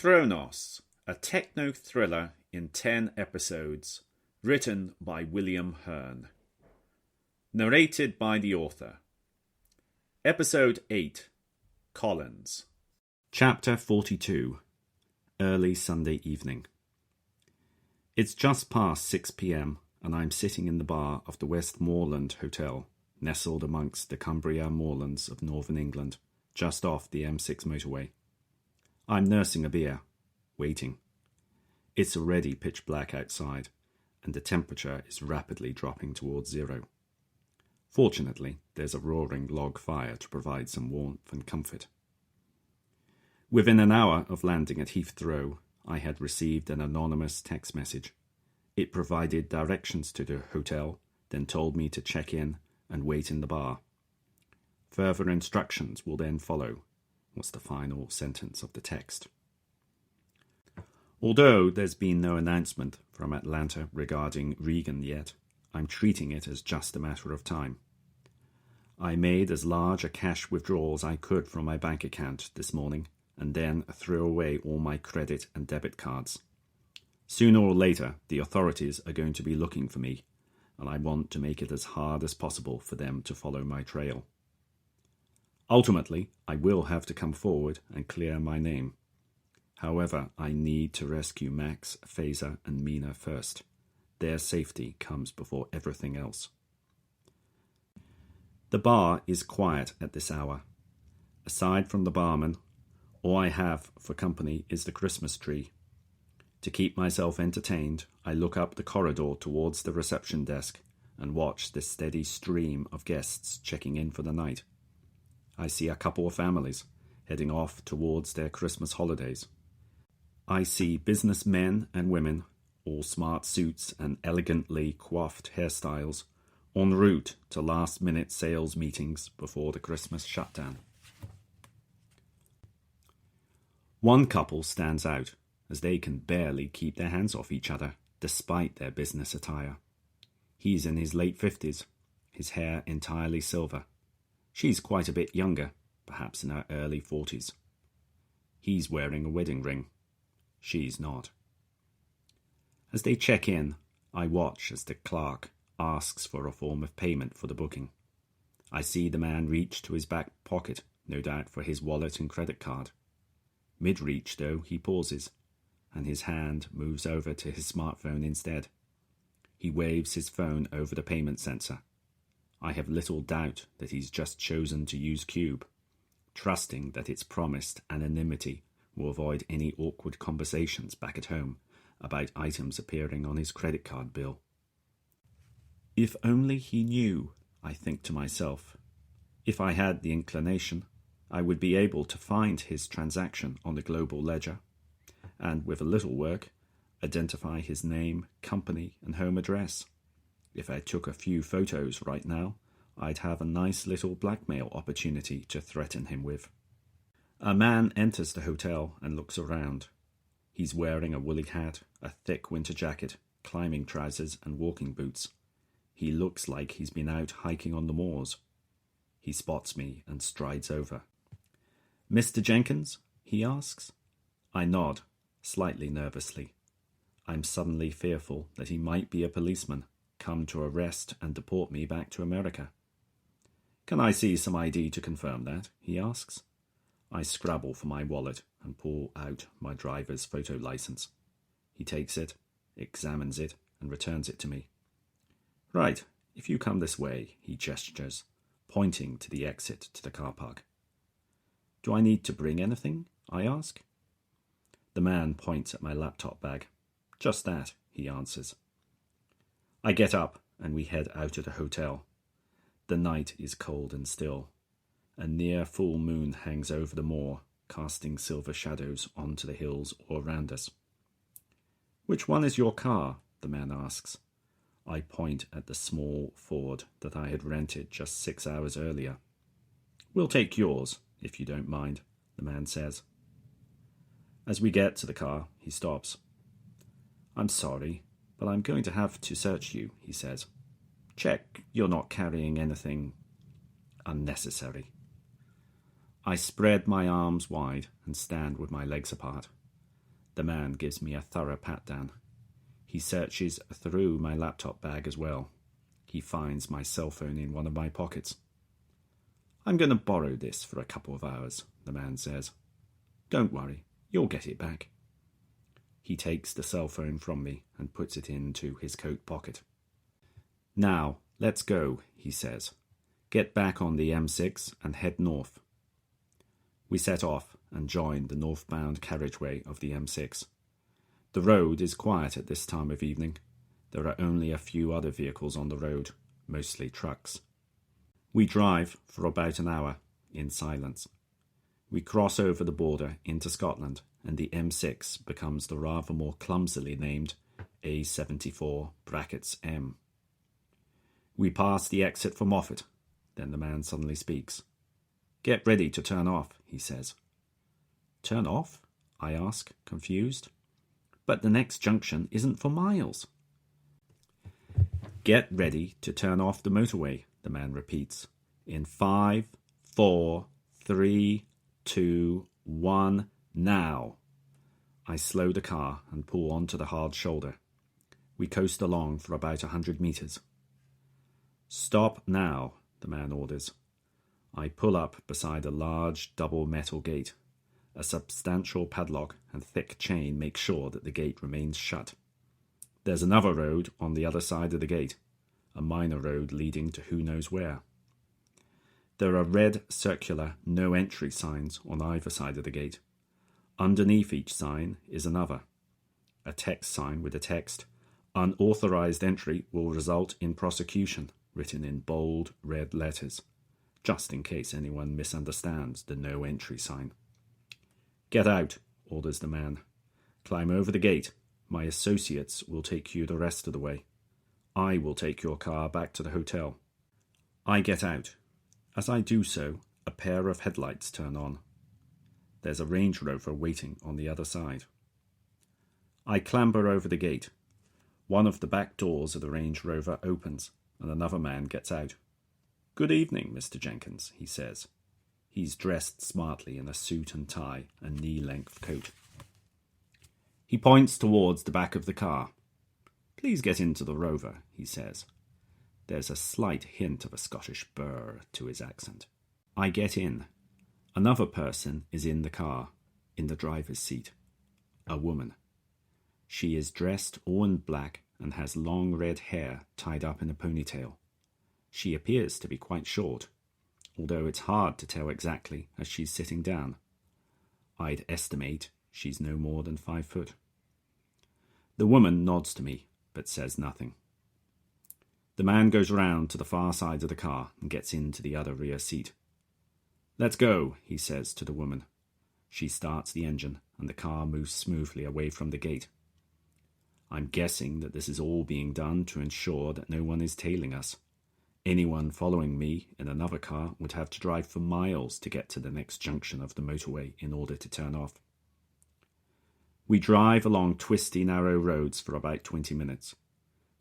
CHRONOS, a techno-thriller in 10 episodes, written by William Hearn. Narrated by the author. Episode 8, Collins. Chapter 42, Early Sunday Evening. It's just past 6 p.m. and I'm sitting in the bar of the Westmoreland Hotel, nestled amongst the Cumbria moorlands of northern England, just off the M6 motorway. I'm nursing a beer, waiting. It's already pitch black outside, and the temperature is rapidly dropping towards zero. Fortunately, there's a roaring log fire to provide some warmth and comfort. Within an hour of landing at Heathrow, I had received an anonymous text message. It provided directions to the hotel, then told me to check in and wait in the bar. Further instructions will then follow, was the final sentence of the text. Although there's been no announcement from Atlanta regarding Regan yet, I'm treating it as just a matter of time. I made as large a cash withdrawal as I could from my bank account this morning, and then threw away all my credit and debit cards. Sooner or later, the authorities are going to be looking for me, and I want to make it as hard as possible for them to follow my trail. Ultimately, I will have to come forward and clear my name. However, I need to rescue Max, Fazer, and Mina first. Their safety comes before everything else. The bar is quiet at this hour. Aside from the barman, all I have for company is the Christmas tree. To keep myself entertained, I look up the corridor towards the reception desk and watch the steady stream of guests checking in for the night. I see a couple of families heading off towards their Christmas holidays. I see businessmen and women, all smart suits and elegantly coiffed hairstyles, en route to last-minute sales meetings before the Christmas shutdown. One couple stands out, as they can barely keep their hands off each other, despite their business attire. He's in his late 50s, his hair entirely silver. She's quite a bit younger, perhaps in her early 40s. He's wearing a wedding ring. She's not. As they check in, I watch as the clerk asks for a form of payment for the booking. I see the man reach to his back pocket, no doubt for his wallet and credit card. Mid-reach, though, he pauses, and his hand moves over to his smartphone instead. He waves his phone over the payment sensor. I have little doubt that he's just chosen to use Cube, trusting that its promised anonymity will avoid any awkward conversations back at home about items appearing on his credit card bill. If only he knew, I think to myself. If I had the inclination, I would be able to find his transaction on the global ledger, and with a little work, identify his name, company, and home address. If I took a few photos right now, I'd have a nice little blackmail opportunity to threaten him with. A man enters the hotel and looks around. He's wearing a woolly hat, a thick winter jacket, climbing trousers, and walking boots. He looks like he's been out hiking on the moors. He spots me and strides over. "Mr. Jenkins?" he asks. I nod, slightly nervously. I'm suddenly fearful that he might be a policeman, come to arrest and deport me back to America. "Can I see some ID to confirm that?" he asks. I scrabble for my wallet and pull out my driver's photo license. He takes it, examines it, and returns it to me. "Right, if you come this way," he gestures, pointing to the exit to the car park. "Do I need to bring anything?" I ask. The man points at my laptop bag. "Just that," he answers. I get up and we head out of the hotel. The night is cold and still. A near full moon hangs over the moor, casting silver shadows onto the hills all around us. "Which one is your car?" the man asks. I point at the small Ford that I had rented just 6 hours earlier. "We'll take yours, if you don't mind," the man says. As we get to the car, he stops. "I'm sorry, but I'm going to have to search you," he says. "Check you're not carrying anything unnecessary." I spread my arms wide and stand with my legs apart. The man gives me a thorough pat-down. He searches through my laptop bag as well. He finds my cell phone in one of my pockets. "I'm going to borrow this for a couple of hours," the man says. "Don't worry, you'll get it back." He takes the cell phone from me and puts it into his coat pocket. "Now, let's go," he says. "Get back on the M6 and head north." We set off and join the northbound carriageway of the M6. The road is quiet at this time of evening. There are only a few other vehicles on the road, mostly trucks. We drive for about an hour in silence. We cross over the border into Scotland, and the M6 becomes the rather more clumsily named A74-M. We pass the exit for Moffat. Then the man suddenly speaks. "Get ready to turn off," he says. "Turn off?" I ask, confused. "But the next junction isn't for miles." "Get ready to turn off the motorway," the man repeats. "In 5, 4, 3, 2, 1, now." I slow the car and pull onto the hard shoulder. We coast along for about 100 meters. "Stop now," the man orders. I pull up beside a large double metal gate. A substantial padlock and thick chain make sure that the gate remains shut. There's another road on the other side of the gate, a minor road leading to who knows where. There are red circular no entry signs on either side of the gate. Underneath each sign is another, a text sign with the text, "Unauthorized entry will result in prosecution," written in bold red letters, just in case anyone misunderstands the no entry sign. "Get out," orders the man. "Climb over the gate. My associates will take you the rest of the way. I will take your car back to the hotel." I get out. As I do so, a pair of headlights turn on. There's a Range Rover waiting on the other side. I clamber over the gate. One of the back doors of the Range Rover opens, and another man gets out. "Good evening, Mr. Jenkins," he says. He's dressed smartly in a suit and tie and knee-length coat. He points towards the back of the car. "Please get into the Rover," he says. There's a slight hint of a Scottish burr to his accent. I get in. Another person is in the car, in the driver's seat. A woman. She is dressed all in black and has long red hair tied up in a ponytail. She appears to be quite short, although it's hard to tell exactly as she's sitting down. I'd estimate she's no more than 5 foot. The woman nods to me, but says nothing. The man goes round to the far side of the car and gets into the other rear seat. "Let's go," he says to the woman. She starts the engine, and the car moves smoothly away from the gate. I'm guessing that this is all being done to ensure that no one is tailing us. Anyone following me in another car would have to drive for miles to get to the next junction of the motorway in order to turn off. We drive along twisty, narrow roads for about 20 minutes.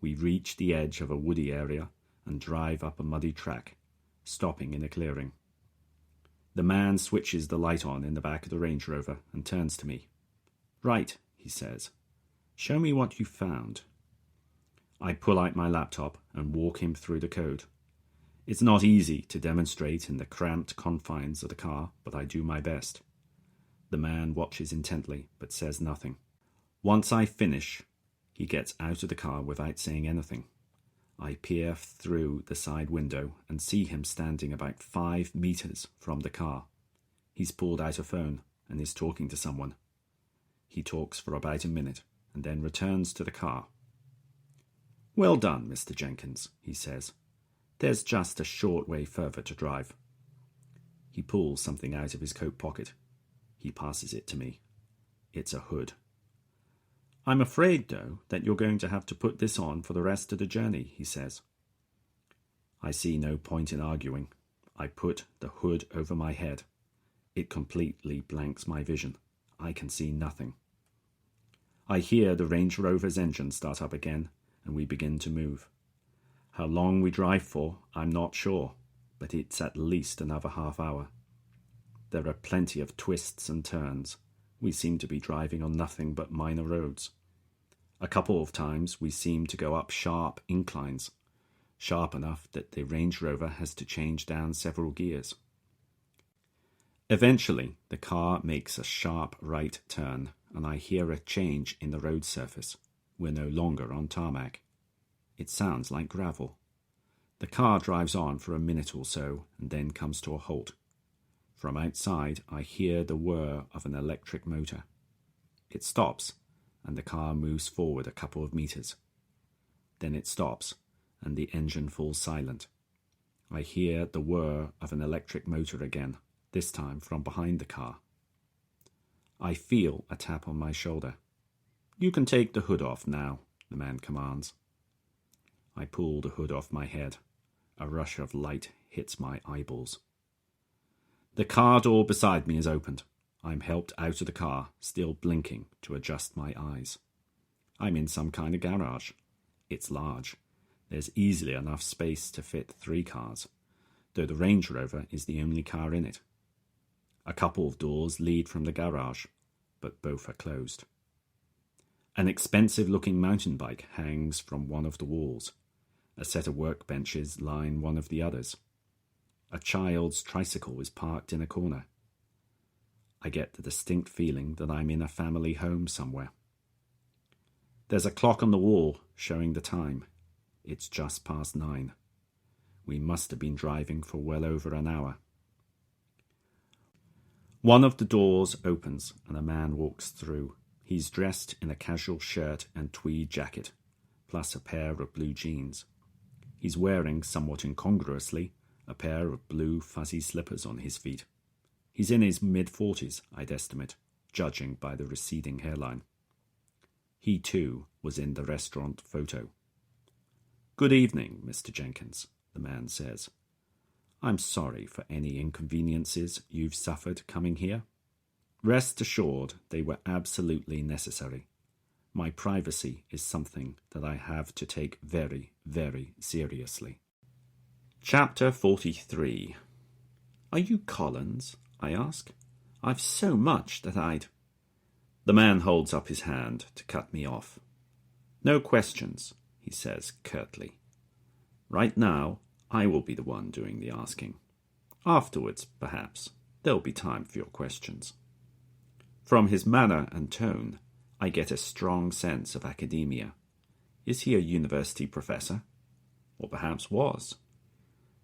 We reach the edge of a woody area and drive up a muddy track, stopping in a clearing. The man switches the light on in the back of the Range Rover and turns to me. "Right," he says. "Show me what you found." I pull out my laptop and walk him through the code. It's not easy to demonstrate in the cramped confines of the car, but I do my best. The man watches intently, but says nothing. Once I finish, he gets out of the car without saying anything. I peer through the side window and see him standing about 5 meters from the car. He's pulled out a phone and is talking to someone. He talks for about a minute and then returns to the car. "Well done, Mr. Jenkins," he says. "There's just a short way further to drive." He pulls something out of his coat pocket. He passes it to me. It's a hood. "I'm afraid, though, that you're going to have to put this on for the rest of the journey," he says. I see no point in arguing. I put the hood over my head. It completely blanks my vision. I can see nothing. I hear the Range Rover's engine start up again, and we begin to move. How long we drive for, I'm not sure, but it's at least another half hour. There are plenty of twists and turns, We seem to be driving on nothing but minor roads. A couple of times we seem to go up sharp inclines, sharp enough that the Range Rover has to change down several gears. Eventually, the car makes a sharp right turn, and I hear a change in the road surface. We're no longer on tarmac. It sounds like gravel. The car drives on for a minute or so and then comes to a halt. From outside, I hear the whir of an electric motor. It stops, and the car moves forward a couple of meters. Then it stops, and the engine falls silent. I hear the whir of an electric motor again, this time from behind the car. I feel a tap on my shoulder. "You can take the hood off now," the man commands. I pull the hood off my head. A rush of light hits my eyeballs. The car door beside me is opened. I'm helped out of the car, still blinking to adjust my eyes. I'm in some kind of garage. It's large. There's easily enough space to fit 3 cars, though the Range Rover is the only car in it. A couple of doors lead from the garage, but both are closed. An expensive-looking mountain bike hangs from one of the walls. A set of workbenches line one of the others. A child's tricycle is parked in a corner. I get the distinct feeling that I'm in a family home somewhere. There's a clock on the wall showing the time. It's just past 9. We must have been driving for well over an hour. One of the doors opens and a man walks through. He's dressed in a casual shirt and tweed jacket, plus a pair of blue jeans. He's wearing, somewhat incongruously, a pair of blue fuzzy slippers on his feet. He's in his mid-40s, I'd estimate, judging by the receding hairline. He, too, was in the restaurant photo. "Good evening, Mr. Jenkins," the man says. "I'm sorry for any inconveniences you've suffered coming here. Rest assured they were absolutely necessary. My privacy is something that I have to take very, very seriously." Chapter 43. "Are you Collins?" I ask. "I've so much that I'd—" The man holds up his hand to cut me off. "No questions," he says curtly. "Right now, I will be the one doing the asking. Afterwards, perhaps, there'll be time for your questions." From his manner and tone, I get a strong sense of academia. Is he a university professor? Or perhaps was?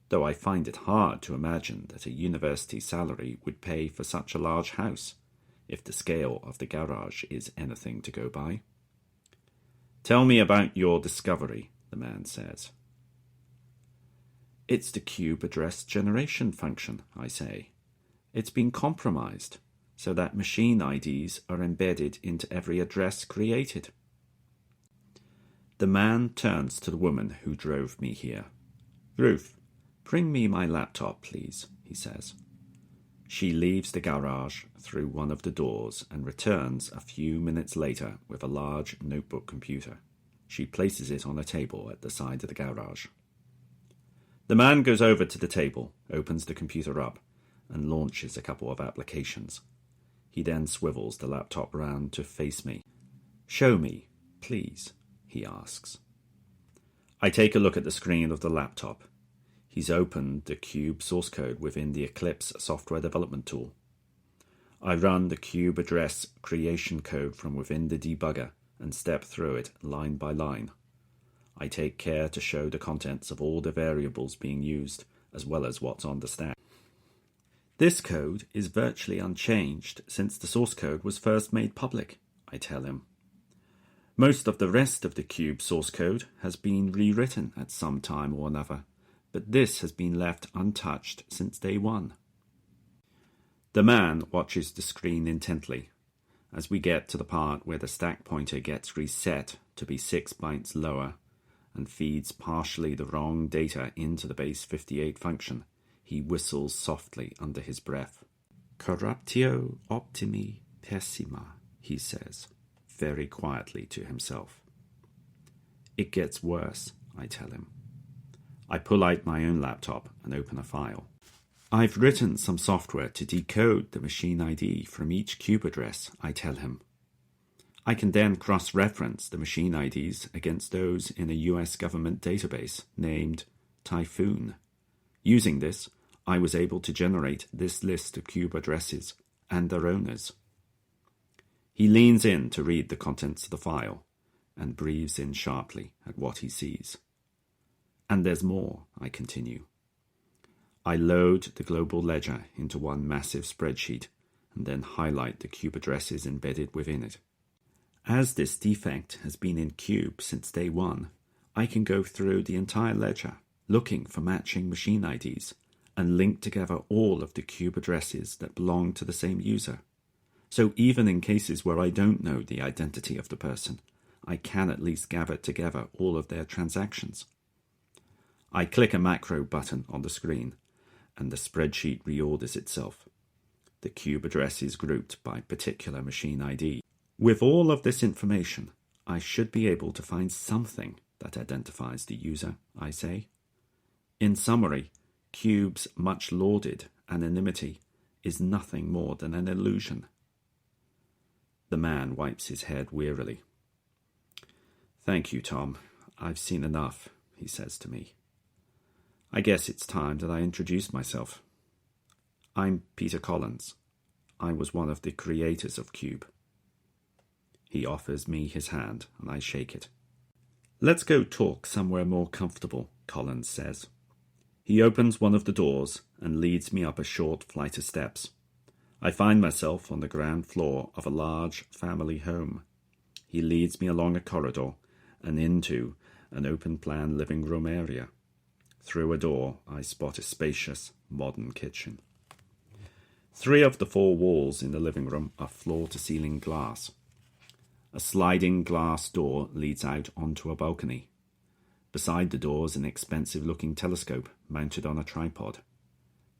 Though I find it hard to imagine that a university salary would pay for such a large house, if the scale of the garage is anything to go by. "Tell me about your discovery," the man says. "It's the cube address generation function," I say. "It's been compromised, so that machine IDs are embedded into every address created." The man turns to the woman who drove me here. "Ruth, bring me my laptop, please," he says. She leaves the garage through one of the doors and returns a few minutes later with a large notebook computer. She places it on a table at the side of the garage. The man goes over to the table, opens the computer up, and launches a couple of applications. He then swivels the laptop round to face me. "Show me, please," he asks. I take a look at the screen of the laptop. He's opened the cube source code within the Eclipse software development tool. I run the cube address creation code from within the debugger and step through it line by line. I take care to show the contents of all the variables being used, as well as what's on the stack. "This code is virtually unchanged since the source code was first made public," I tell him. "Most of the rest of the cube source code has been rewritten at some time or another, but this has been left untouched since day one." The man watches the screen intently. As we get to the part where the stack pointer gets reset to be 6 bytes lower and feeds partially the wrong data into the base 58 function, he whistles softly under his breath. "Corruptio optimi pessima," he says, very quietly to himself. "It gets worse," I tell him. I pull out my own laptop and open a file. I've written some software to decode the machine ID from each cube address, I tell him. I can then cross-reference the machine IDs against those in a US government database named Typhoon. Using this, I was able to generate this list of cube addresses and their owners. He leans in to read the contents of the file and breathes in sharply at what he sees. And there's more, I continue. I load the global ledger into one massive spreadsheet and then highlight the cube addresses embedded within it. As this defect has been in cube since day one, I can go through the entire ledger looking for matching machine IDs and link together all of the cube addresses that belong to the same user. So even in cases where I don't know the identity of the person, I can at least gather together all of their transactions. I click a macro button on the screen, and the spreadsheet reorders itself. The cube address is grouped by particular machine ID. With all of this information, I should be able to find something that identifies the user, I say. In summary, Cube's much lauded anonymity is nothing more than an illusion. The man wipes his head wearily. Thank you, Tom. I've seen enough, he says to me. I guess it's time that I introduce myself. I'm Peter Collins. I was one of the creators of Cube. He offers me his hand, and I shake it. Let's go talk somewhere more comfortable, Collins says. He opens one of the doors and leads me up a short flight of steps. I find myself on the ground floor of a large family home. He leads me along a corridor and into an open-plan living room area. Through a door, I spot a spacious, modern kitchen. 3 of the 4 walls in the living room are floor-to-ceiling glass. A sliding glass door leads out onto a balcony. Beside the door is an expensive-looking telescope mounted on a tripod.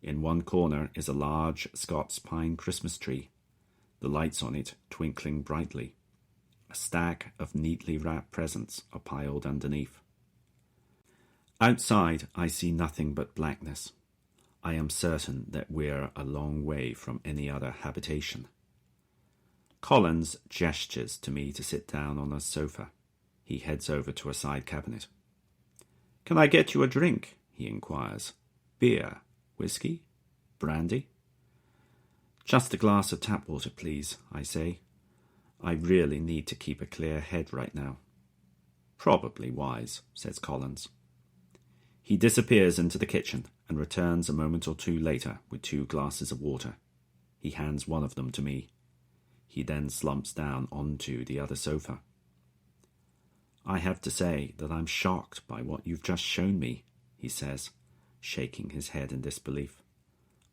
In one corner is a large Scots pine Christmas tree, the lights on it twinkling brightly. A stack of neatly wrapped presents are piled underneath. Outside, I see nothing but blackness. I am certain that we're a long way from any other habitation. Collins gestures to me to sit down on a sofa. He heads over to a side cabinet. Can I get you a drink? He inquires. Beer? Whiskey? Brandy? Just a glass of tap water, please, I say. I really need to keep a clear head right now. Probably wise, says Collins. He disappears into the kitchen and returns a moment or two later with 2 glasses of water. He hands one of them to me. He then slumps down onto the other sofa. I have to say that I'm shocked by what you've just shown me, he says, shaking his head in disbelief.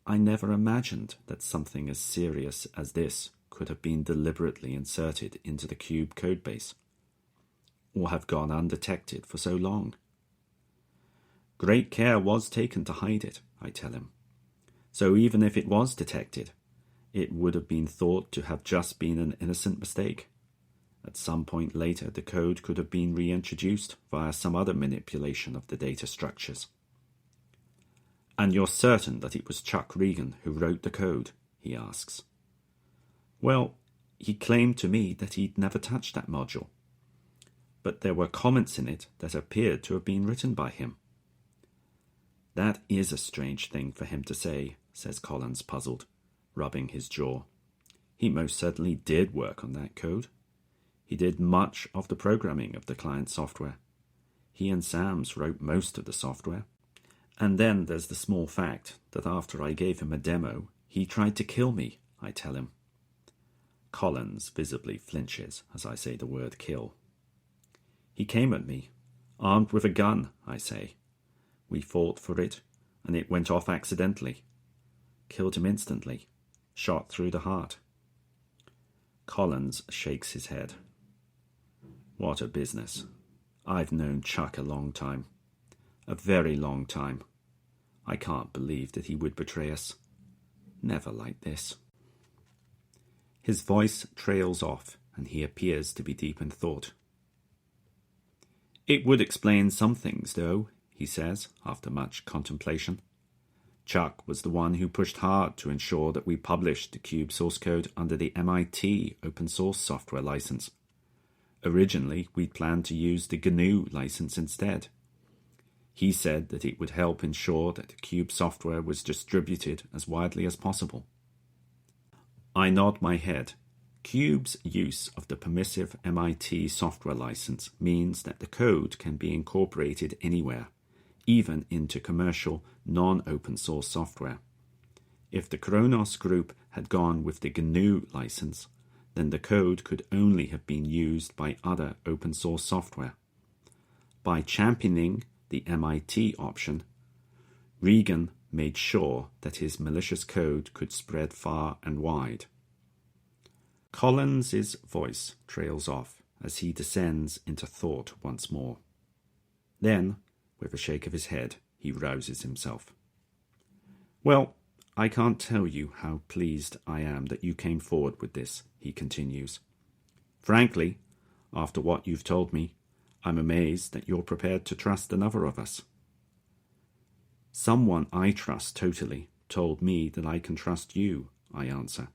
I never imagined that something as serious as this could have been deliberately inserted into the Cube codebase, or have gone undetected for so long. Great care was taken to hide it, I tell him. So even if it was detected, it would have been thought to have just been an innocent mistake. At some point later, the code could have been reintroduced via some other manipulation of the data structures. And you're certain that it was Chuck Regan who wrote the code? He asks. Well, he claimed to me that he'd never touched that module, but there were comments in it that appeared to have been written by him. That is a strange thing for him to say, says Collins, puzzled, rubbing his jaw. He most certainly did work on that code. He did much of the programming of the client software. He and Sams wrote most of the software. And then there's the small fact that after I gave him a demo, he tried to kill me, I tell him. Collins visibly flinches as I say the word kill. He came at me, armed with a gun, I say. We fought for it, and it went off accidentally. Killed him instantly, shot through the heart. Collins shakes his head. What a business. I've known Chuck a long time. A very long time. I can't believe that he would betray us. Never like this. His voice trails off, and he appears to be deep in thought. It would explain some things, though, he says, after much contemplation. Chuck was the one who pushed hard to ensure that we published the Cube source code under the MIT open source software license. Originally, we'd planned to use the GNU license instead. He said that it would help ensure that the Cube software was distributed as widely as possible. I nod my head. Cube's use of the permissive MIT software license means that the code can be incorporated anywhere, even into commercial, non-open source software. If the CHRONOS group had gone with the GNU license, then the code could only have been used by other open source software. By championing the MIT option, Regan made sure that his malicious code could spread far and wide. Collins's voice trails off as he descends into thought once more. Then, with a shake of his head, he rouses himself. Well, I can't tell you how pleased I am that you came forward with this, he continues. Frankly, after what you've told me, I'm amazed that you're prepared to trust another of us. Someone I trust totally told me that I can trust you, I answer.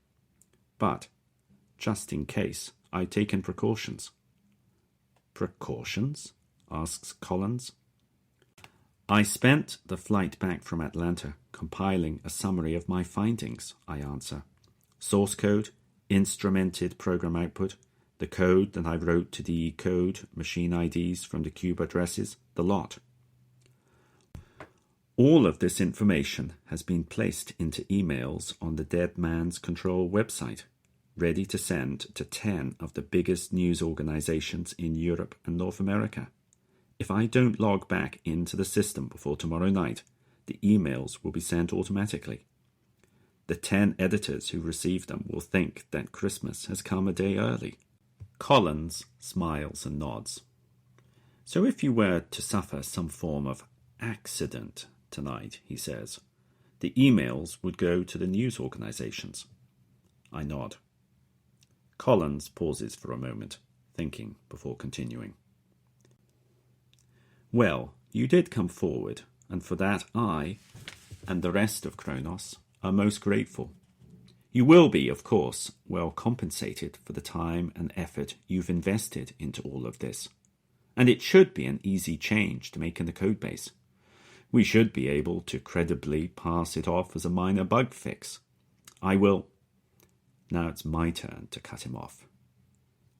But, just in case, I've taken precautions. Precautions? Asks Collins. I spent the flight back from Atlanta compiling a summary of my findings, I answer. Source code, instrumented program output, the code that I wrote to decode machine IDs from the Cube addresses, the lot. All of this information has been placed into emails on the Dead Man's Control website, ready to send to 10 of the biggest news organizations in Europe and North America. If I don't log back into the system before tomorrow night, the emails will be sent automatically. The 10 editors who receive them will think that Christmas has come a day early. Collins smiles and nods. So if you were to suffer some form of accident tonight, he says, the emails would go to the news organizations. I nod. Collins pauses for a moment, thinking before continuing. Well, you did come forward, and for that I, and the rest of CHRONOS, are most grateful. You will be, of course, well compensated for the time and effort you've invested into all of this. And it should be an easy change to make in the codebase. We should be able to credibly pass it off as a minor bug fix. I will... Now it's my turn to cut him off.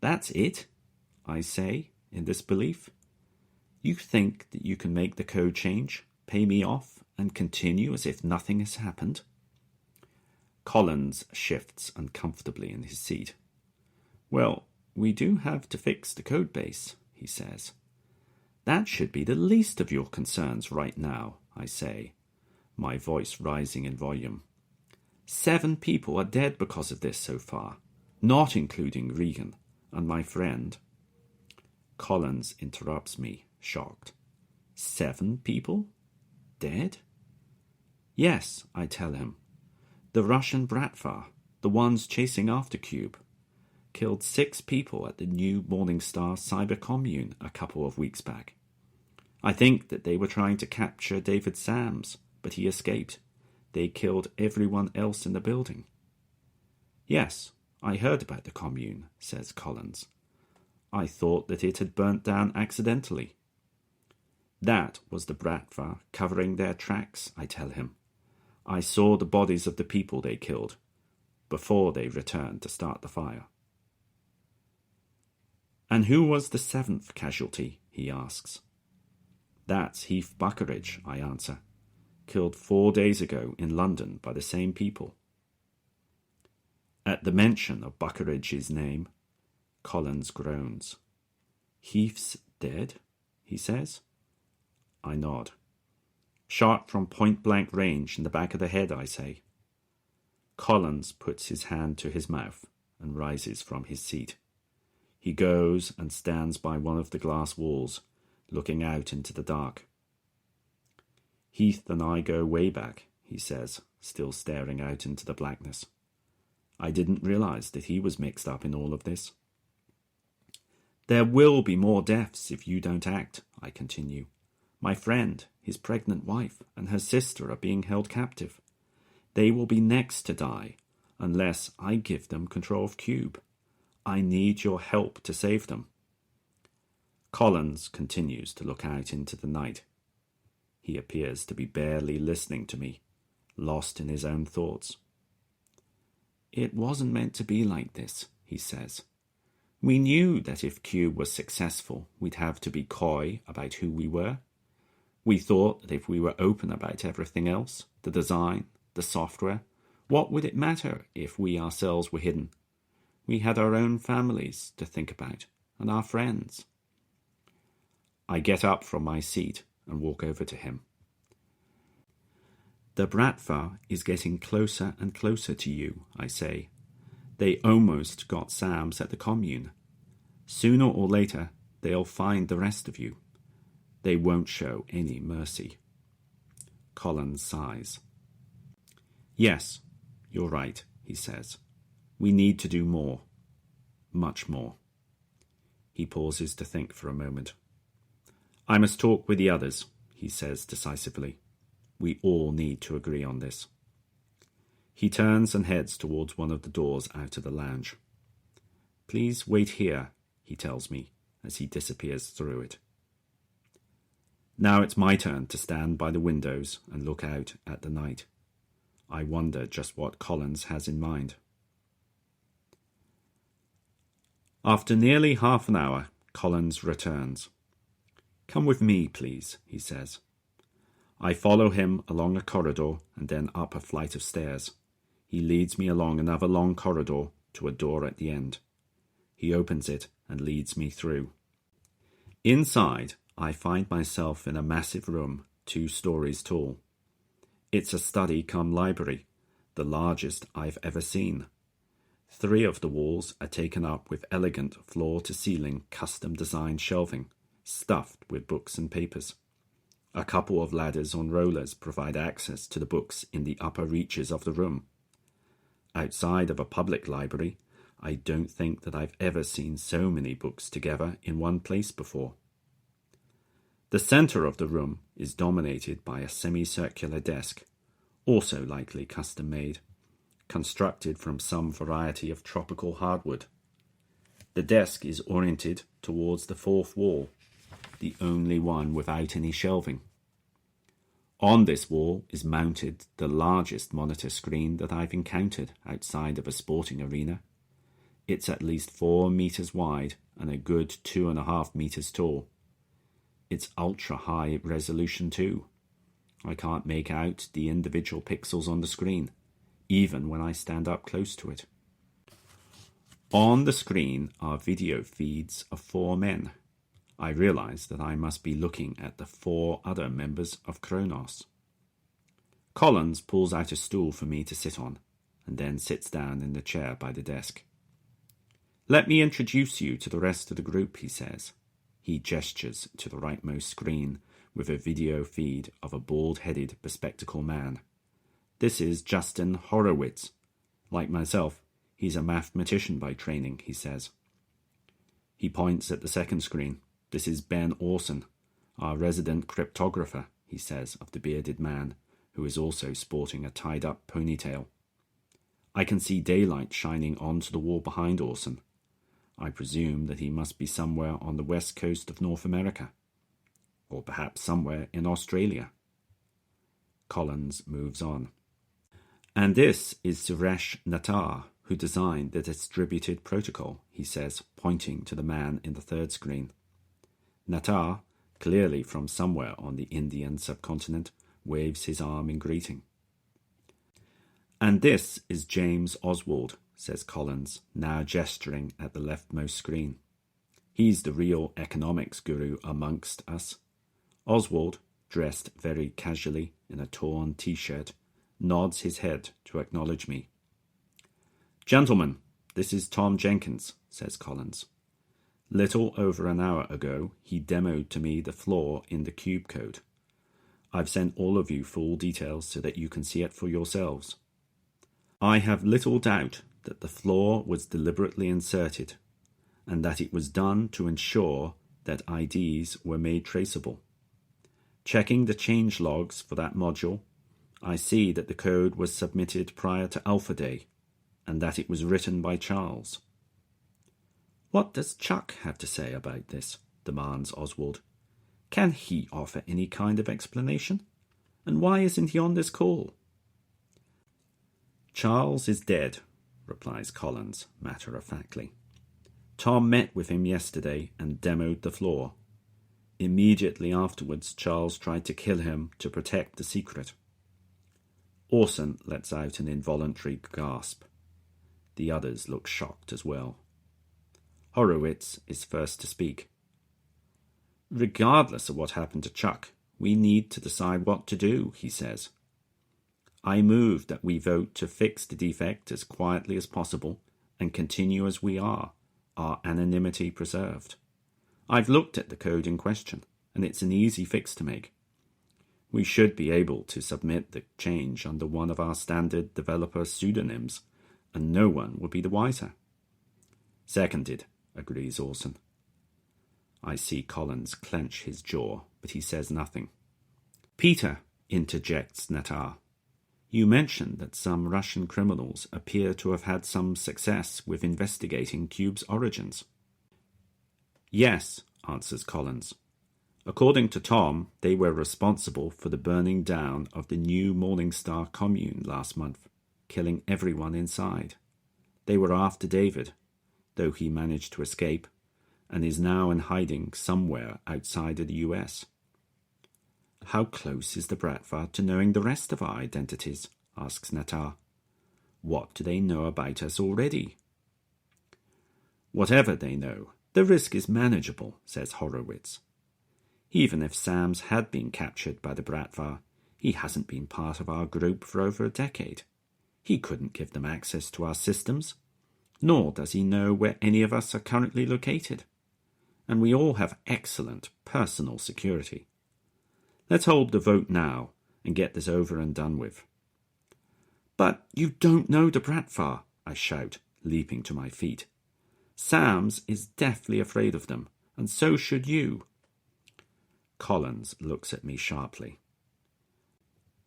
That's it, I say, in disbelief. You think that you can make the code change, pay me off, and continue as if nothing has happened? Collins shifts uncomfortably in his seat. Well, we do have to fix the codebase, he says. That should be the least of your concerns right now, I say, my voice rising in volume. 7 people are dead because of this so far, not including Regan and my friend. Collins interrupts me, shocked. 7 people? Dead? Yes, I tell him. The Russian Bratva, the ones chasing after Cube, killed 6 people at the new Morningstar cyber commune a couple of weeks back. I think that they were trying to capture David Sams, but he escaped. They killed everyone else in the building. Yes, I heard about the commune, says Collins. I thought that it had burnt down accidentally. That was the Bratva covering their tracks, I tell him. I saw the bodies of the people they killed before they returned to start the fire. And who was the 7th casualty, he asks. That's Heath Buckeridge, I answer. Killed 4 days ago in London by the same people. At the mention of Buckeridge's name, Collins groans. Heath's dead, he says. I nod. Shot from point-blank range in the back of the head, I say. Collins puts his hand to his mouth and rises from his seat. He goes and stands by one of the glass walls, looking out into the dark. Heath and I go way back, he says, still staring out into the blackness. I didn't realize that he was mixed up in all of this. There will be more deaths if you don't act, I continue. My friend, his pregnant wife, and her sister are being held captive. They will be next to die unless I give them control of Cube. I need your help to save them. Collins continues to look out into the night. He appears to be barely listening to me, lost in his own thoughts. It wasn't meant to be like this, he says. We knew that if Cube was successful, we'd have to be coy about who we were. We thought that if we were open about everything else, the design, the software, what would it matter if we ourselves were hidden? We had our own families to think about, and our friends. I get up from my seat and walk over to him. The Bratva is getting closer and closer to you, I say. They almost got Sam's at the commune. Sooner or later, they'll find the rest of you. They won't show any mercy. Collins sighs. Yes, you're right, he says. We need to do more. Much more. He pauses to think for a moment. I must talk with the others, he says decisively. We all need to agree on this. He turns and heads towards one of the doors out of the lounge. Please wait here, he tells me, as he disappears through it. Now it's my turn to stand by the windows and look out at the night. I wonder just what Collins has in mind. After nearly half an hour, Collins returns. Come with me, please, he says. I follow him along a corridor and then up a flight of stairs. He leads me along another long corridor to a door at the end. He opens it and leads me through. Inside, I find myself in a massive room, 2 stories tall. It's a study cum library, the largest I've ever seen. 3 of the walls are taken up with elegant floor-to-ceiling custom-designed shelving, stuffed with books and papers. A couple of ladders on rollers provide access to the books in the upper reaches of the room. Outside of a public library, I don't think that I've ever seen so many books together in one place before. The center of the room is dominated by a semicircular desk, also likely custom-made, constructed from some variety of tropical hardwood. The desk is oriented towards the 4th wall, the only one without any shelving. On this wall is mounted the largest monitor screen that I've encountered outside of a sporting arena. It's at least 4 meters wide and a good 2.5 meters tall. It's ultra-high resolution too. I can't make out the individual pixels on the screen, even when I stand up close to it. On the screen are video feeds of 4 men. I realize that I must be looking at the 4 other members of CHRONOS. Collins pulls out a stool for me to sit on, and then sits down in the chair by the desk. Let me introduce you to the rest of the group, he says. He gestures to the rightmost screen with a video feed of a bald-headed, bespectacled man. This is Justin Horowitz. Like myself, he's a mathematician by training, he says. He points at the second screen. This is Ben Orson, our resident cryptographer, he says of the bearded man, who is also sporting a tied-up ponytail. I can see daylight shining onto the wall behind Orson. I presume that he must be somewhere on the west coast of North America, or perhaps somewhere in Australia. Collins moves on. And this is Suresh Nattar, who designed the distributed protocol, he says, pointing to the man in the third screen. Nattar, clearly from somewhere on the Indian subcontinent, waves his arm in greeting. And this is James Oswald, says Collins, now gesturing at the leftmost screen. He's the real economics guru amongst us. Oswald, dressed very casually in a torn t-shirt, nods his head to acknowledge me. Gentlemen, this is Tom Jenkins, says Collins. Little over an hour ago, he demoed to me the flaw in the cube code. I've sent all of you full details so that you can see it for yourselves. I have little doubt that the flaw was deliberately inserted, and that it was done to ensure that IDs were made traceable. Checking the change logs for that module, I see that the code was submitted prior to Alpha Day, and that it was written by Charles. What does Chuck have to say about this? Demands Oswald. Can he offer any kind of explanation? And why isn't he on this call? Charles is dead, replies Collins, matter-of-factly. Tom met with him yesterday and demoed the floor. Immediately afterwards, Charles tried to kill him to protect the secret. Orson lets out an involuntary gasp. The others look shocked as well. Horowitz is first to speak. Regardless of what happened to Chuck, we need to decide what to do, he says. I move that we vote to fix the defect as quietly as possible and continue as we are, our anonymity preserved. I've looked at the code in question, and it's an easy fix to make. We should be able to submit the change under one of our standard developer pseudonyms, and no one would be the wiser. Seconded, agrees Orson. I see Collins clench his jaw, but he says nothing. Peter, interjects Natar. You mentioned that some Russian criminals appear to have had some success with investigating Cube's origins. Yes, answers Collins. According to Tom, they were responsible for the burning down of the new Morningstar commune last month, killing everyone inside. They were after David, though he managed to escape, and is now in hiding somewhere outside of the US. How close is the Bratva to knowing the rest of our identities? Asks Natar. What do they know about us already? Whatever they know, the risk is manageable, says Horowitz. Even if Sams had been captured by the Bratva, he hasn't been part of our group for over a decade. He couldn't give them access to our systems, nor does he know where any of us are currently located. And we all have excellent personal security. Let's hold the vote now and get this over and done with. But you don't know the Bratva, I shout, leaping to my feet. Sams is deathly afraid of them, and so should you. Collins looks at me sharply.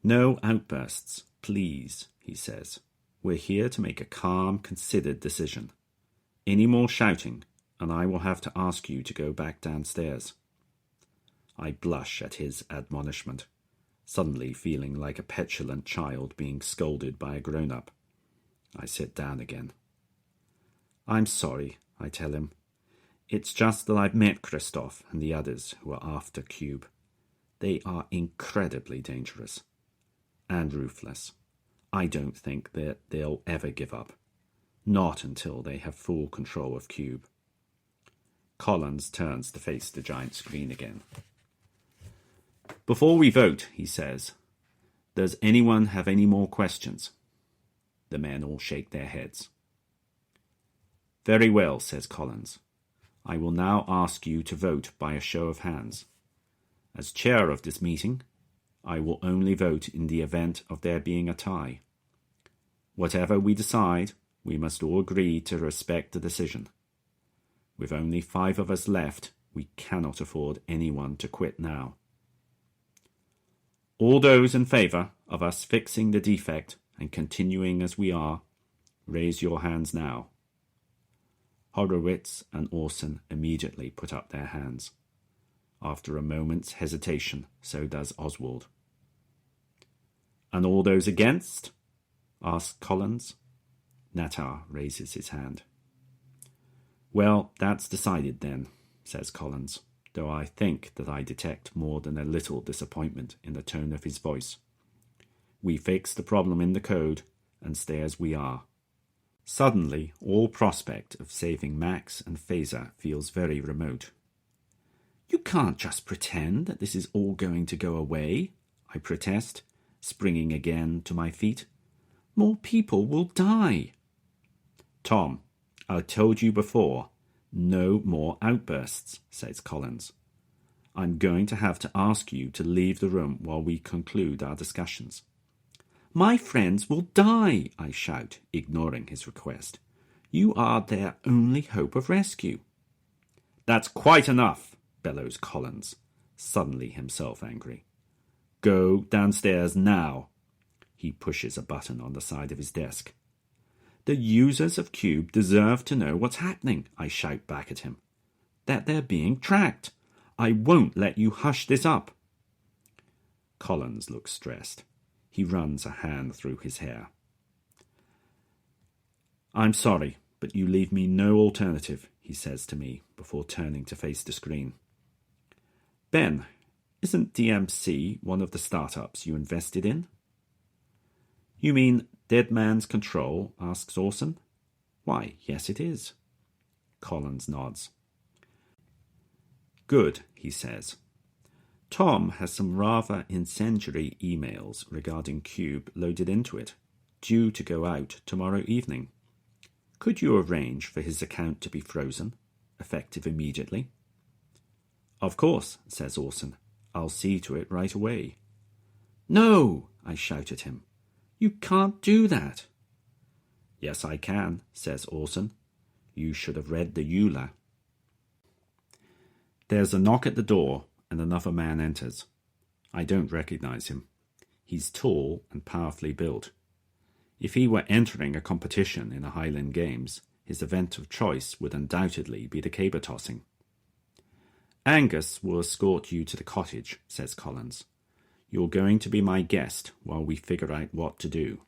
No outbursts, please, he says. We're here to make a calm, considered decision. Any more shouting, and I will have to ask you to go back downstairs. I blush at his admonishment, suddenly feeling like a petulant child being scolded by a grown-up. I sit down again. I'm sorry, I tell him. It's just that I've met Christoph and the others who are after Cube. They are incredibly dangerous and ruthless. I don't think that they'll ever give up. Not until they have full control of Cube. Collins turns to face the giant screen again. Before we vote, he says, does anyone have any more questions? The men all shake their heads. Very well, says Collins. I will now ask you to vote by a show of hands. As chair of this meeting, I will only vote in the event of there being a tie. Whatever we decide, we must all agree to respect the decision. With only 5 of us left, we cannot afford anyone to quit now. All those in favour of us fixing the defect and continuing as we are, raise your hands now. Horowitz and Orson immediately put up their hands. After a moment's hesitation, so does Oswald. And all those against? Asks Collins. Natar raises his hand. Well, that's decided then, says Collins, though I think that I detect more than a little disappointment in the tone of his voice. We fix the problem in the code and stay as we are. Suddenly, all prospect of saving Max and Phaser feels very remote. You can't just pretend that this is all going to go away, I protest, springing again to my feet. More people will die. Tom, I told you before, no more outbursts, says Collins. I'm going to have to ask you to leave the room while we conclude our discussions. My friends will die, I shout, ignoring his request. You are their only hope of rescue. That's quite enough, bellows Collins, suddenly himself angry. Go downstairs now. He pushes a button on the side of his desk. The users of Cube deserve to know what's happening, I shout back at him. That they're being tracked. I won't let you hush this up. Collins looks stressed. He runs a hand through his hair. I'm sorry, but you leave me no alternative, he says to me before turning to face the screen. Ben, isn't DMC one of the startups you invested in? You mean Dead Man's Control? Asks Orson. Why, yes it is. Collins nods. Good, he says. Tom has some rather incendiary emails regarding Cube loaded into it, due to go out tomorrow evening. Could you arrange for his account to be frozen, effective immediately? Of course, says Orson. I'll see to it right away. No, I shout at him. You can't do that. Yes, I can, says Orson. You should have read the EULA. There's a knock at the door, and another man enters. I don't recognize him. He's tall and powerfully built. If he were entering a competition in the Highland Games, his event of choice would undoubtedly be the caber tossing. Angus will escort you to the cottage, says Collins. You're going to be my guest while we figure out what to do.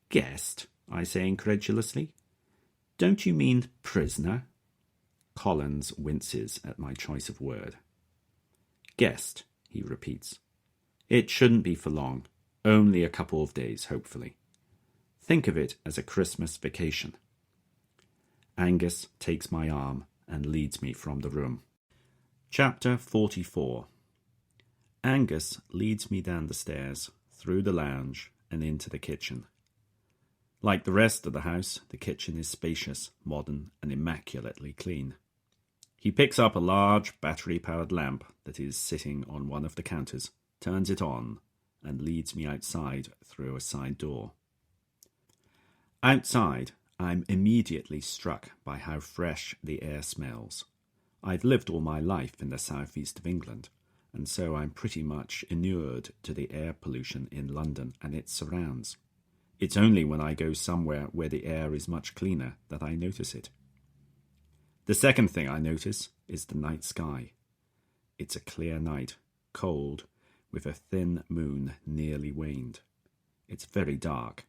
Guest? I say incredulously. Don't you mean prisoner? Collins winces at my choice of word. Guest, he repeats. It shouldn't be for long. Only a couple of days, hopefully. Think of it as a Christmas vacation. Angus takes my arm and leads me from the room. Chapter 44. Angus leads me down the stairs, through the lounge, and into the kitchen. Like the rest of the house, the kitchen is spacious, modern, and immaculately clean. He picks up a large battery-powered lamp that is sitting on one of the counters, turns it on, and leads me outside through a side door. Outside, I'm immediately struck by how fresh the air smells. I've lived all my life in the southeast of England, and so I'm pretty much inured to the air pollution in London and its surrounds. It's only when I go somewhere where the air is much cleaner that I notice it. The second thing I notice is the night sky. It's a clear night, cold, with a thin moon nearly waned. It's very dark,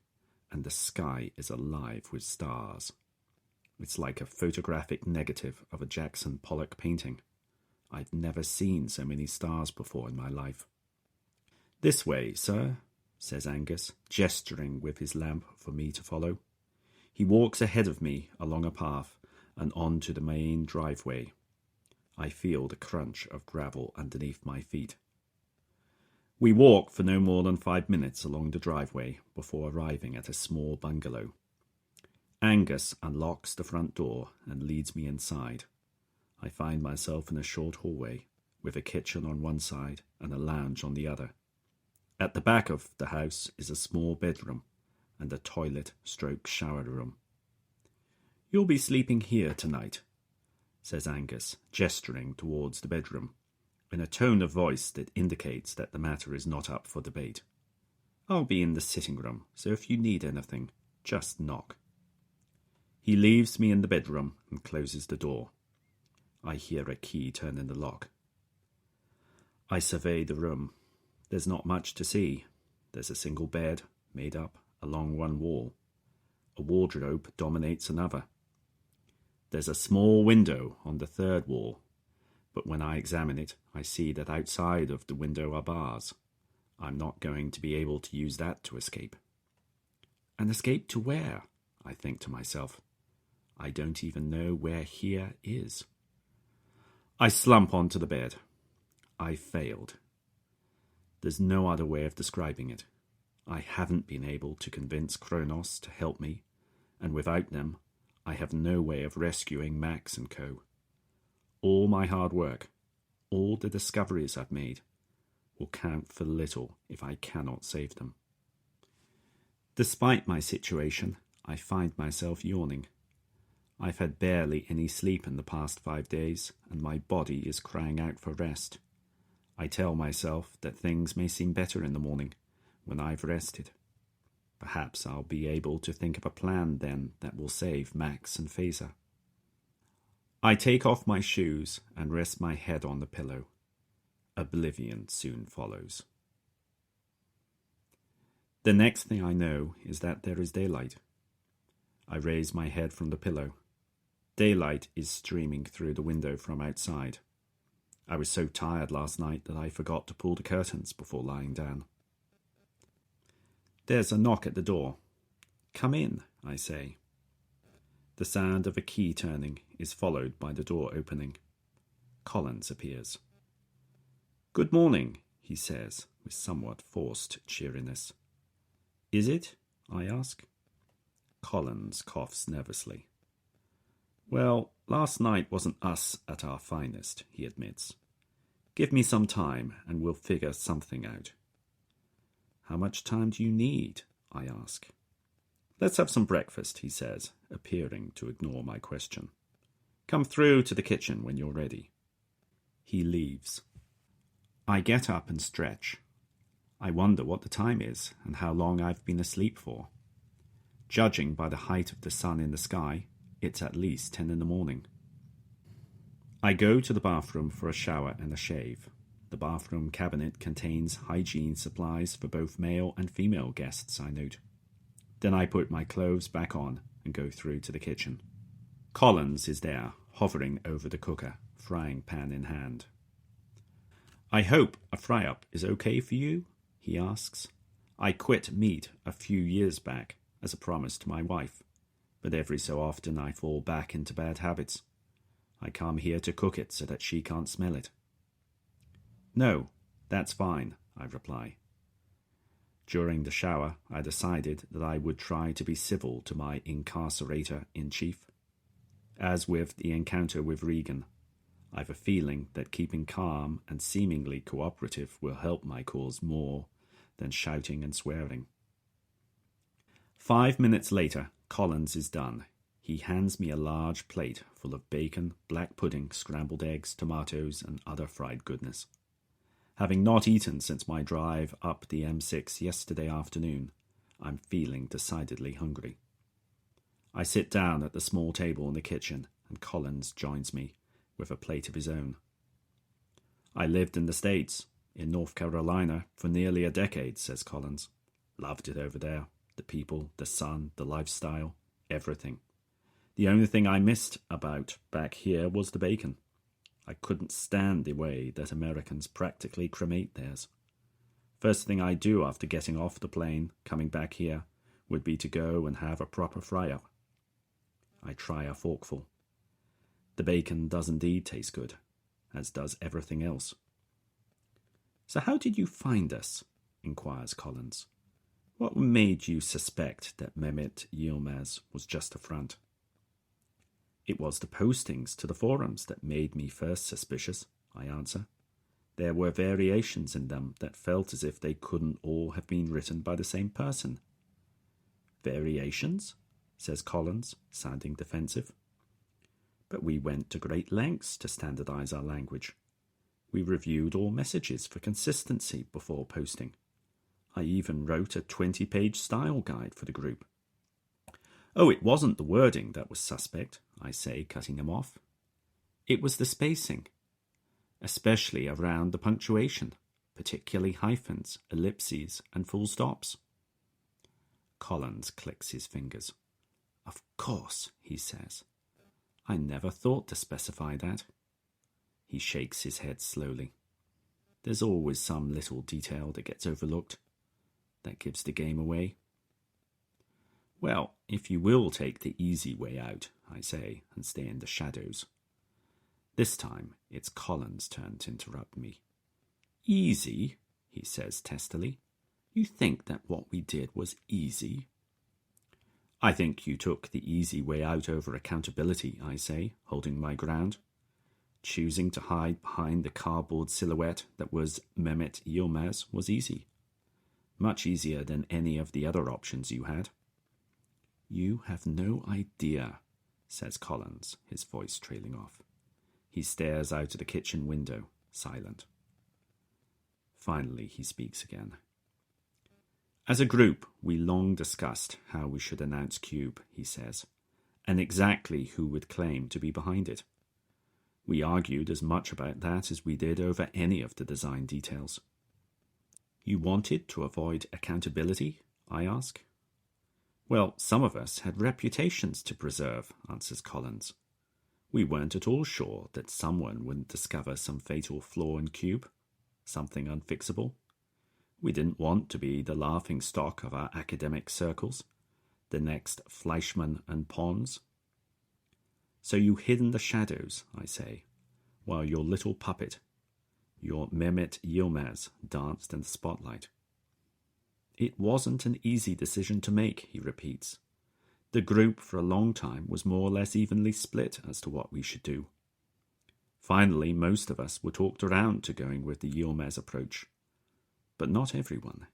and the sky is alive with stars. It's like a photographic negative of a Jackson Pollock painting. I've never seen so many stars before in my life. This way, sir, says Angus, gesturing with his lamp for me to follow. He walks ahead of me along a path and on to the main driveway. I feel the crunch of gravel underneath my feet. We walk for no more than 5 minutes along the driveway before arriving at a small bungalow. Angus unlocks the front door and leads me inside. I find myself in a short hallway, with a kitchen on one side and a lounge on the other. At the back of the house is a small bedroom and a toilet/shower room. You'll be sleeping here tonight, says Angus, gesturing towards the bedroom, in a tone of voice that indicates that the matter is not up for debate. I'll be in the sitting room, so if you need anything, just knock. He leaves me in the bedroom and closes the door. I hear a key turn in the lock. I survey the room. There's not much to see. There's a single bed, made up along one wall. A wardrobe dominates another. There's a small window on the third wall, but when I examine it, I see that outside of the window are bars. I'm not going to be able to use that to escape. An escape to where? I think to myself. I don't even know where here is. I slump onto the bed. I failed. There's no other way of describing it. I haven't been able to convince CHRONOS to help me, and without them, I have no way of rescuing Max and co. All my hard work, all the discoveries I've made, will count for little if I cannot save them. Despite my situation, I find myself yawning. I've had barely any sleep in the past 5 days, and my body is crying out for rest. I tell myself that things may seem better in the morning when I've rested. Perhaps I'll be able to think of a plan then that will save Max and Phaser. I take off my shoes and rest my head on the pillow. Oblivion soon follows. The next thing I know is that there is daylight. I raise my head from the pillow. Daylight is streaming through the window from outside. I was so tired last night that I forgot to pull the curtains before lying down. There's a knock at the door. "Come in," I say. The sound of a key turning is followed by the door opening. Collins appears. "Good morning," he says, with somewhat forced cheeriness. "Is it?" I ask. Collins coughs nervously. "Well, last night wasn't us at our finest," he admits. "Give me some time and we'll figure something out." "How much time do you need?" I ask. "Let's have some breakfast," he says, appearing to ignore my question. "Come through to the kitchen when you're ready." He leaves. I get up and stretch. I wonder what the time is and how long I've been asleep for. Judging by the height of the sun in the sky, it's at least 10 in the morning. I go to the bathroom for a shower and a shave. The bathroom cabinet contains hygiene supplies for both male and female guests, I note. Then I put my clothes back on and go through to the kitchen. Collins is there, hovering over the cooker, frying pan in hand. "I hope a fry-up is okay for you?" he asks. "I quit meat a few years back, as a promise to my wife, but every so often I fall back into bad habits. I come here to cook it so that she can't smell it." "No, that's fine," I reply. During the shower, I decided that I would try to be civil to my incarcerator-in-chief. As with the encounter with Regan, I've a feeling that keeping calm and seemingly cooperative will help my cause more than shouting and swearing. 5 minutes later, Collins is done. He hands me a large plate full of bacon, black pudding, scrambled eggs, tomatoes, and other fried goodness. Having not eaten since my drive up the M6 yesterday afternoon, I'm feeling decidedly hungry. I sit down at the small table in the kitchen, and Collins joins me with a plate of his own. "I lived in the States, in North Carolina, for nearly a decade," says Collins. "Loved it over there. The people, the sun, the lifestyle, everything. The only thing I missed about back here was the bacon. I couldn't stand the way that Americans practically cremate theirs. First thing I do after getting off the plane, coming back here, would be to go and have a proper fry-up. I try a forkful. The bacon does indeed taste good, as does everything else." "So how did you find us?" inquires Collins. "What made you suspect that Mehmet Yilmaz was just a front?" "It was the postings to the forums that made me first suspicious," I answer. "There were variations in them that felt as if they couldn't all have been written by the same person." "Variations?" says Collins, sounding defensive. "But we went to great lengths to standardize our language. We reviewed all messages for consistency before posting. I even wrote a 20-page style guide for the group." "Oh, it wasn't the wording that was suspect," I say, cutting him off. "It was the spacing, especially around the punctuation, particularly hyphens, ellipses, and full stops." Collins clicks his fingers. "Of course," he says. "I never thought to specify that." He shakes his head slowly. "There's always some little detail that gets overlooked. That gives the game away." "Well, if you will take the easy way out," I say, and stay in the shadows. This time, it's Collins' turn to interrupt me. "Easy?" he says testily. "You think that what we did was easy?" "I think you took the easy way out over accountability," I say, holding my ground. Choosing to hide behind the cardboard silhouette that was Mehmet Yilmaz was easy. Much easier than any of the other options you had. "You have no idea," says Collins, his voice trailing off. He stares out of the kitchen window, silent. Finally, he speaks again. As a group, we long discussed how we should announce Cube, he says, and exactly who would claim to be behind it. We argued as much about that as we did over any of the design details. You wanted to avoid accountability? I ask. Well, some of us had reputations to preserve, answers Collins. We weren't at all sure that someone wouldn't discover some fatal flaw in Cube, something unfixable. We didn't want to be the laughing stock of our academic circles, the next Fleischmann and Pons. So you hid in the shadows, I say, while your little puppet, your Mehmet Yilmaz, danced in the spotlight. It wasn't an easy decision to make, he repeats. The group for a long time was more or less evenly split as to what we should do. Finally, most of us were talked around to going with the Yilmaz approach, but not everyone.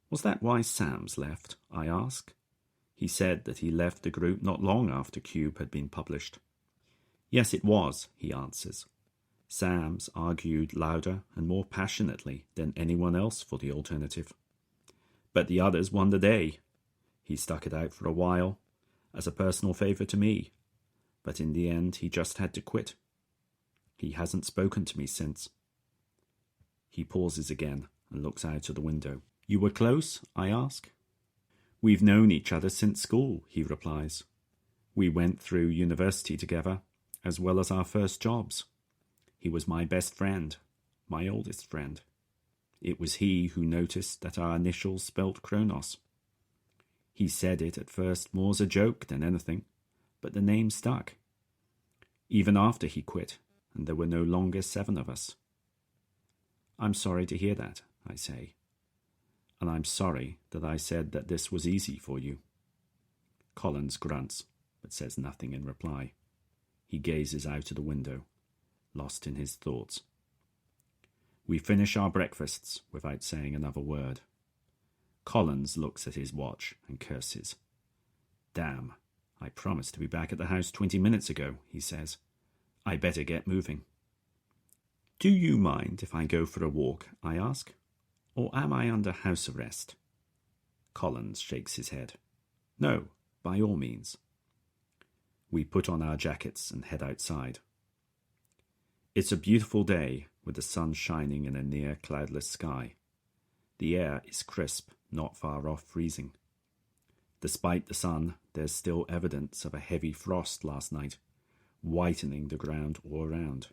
Was that why Sams left? I ask. He said that he left the group not long after Cube had been published. Yes, it was, he answers. Sams argued louder and more passionately than anyone else for the alternative. But the others won the day. He stuck it out for a while, as a personal favour to me, but in the end he just had to quit. He hasn't spoken to me since. He pauses again and looks out of the window. You were close? I ask. We've known each other since school, he replies. We went through university together, as well as our first jobs. He was my best friend, my oldest friend. It was he who noticed that our initials spelt CHRONOS. He said it at first more as a joke than anything, but the name stuck. Even after he quit, and there were no longer 7 of us. I'm sorry to hear that, I say. And I'm sorry that I said that this was easy for you. Collins grunts, but says nothing in reply. He gazes out of the window, lost in his thoughts. We finish our breakfasts without saying another word. Collins looks at his watch and curses. Damn, I promised to be back at the house 20 minutes ago, he says. I better get moving. Do you mind if I go for a walk, I ask, or am I under house arrest? Collins shakes his head. No, by all means. We put on our jackets and head outside. It's a beautiful day with the sun shining in a near cloudless sky. The air is crisp, not far off freezing. Despite the sun, there's still evidence of a heavy frost last night, whitening the ground all around.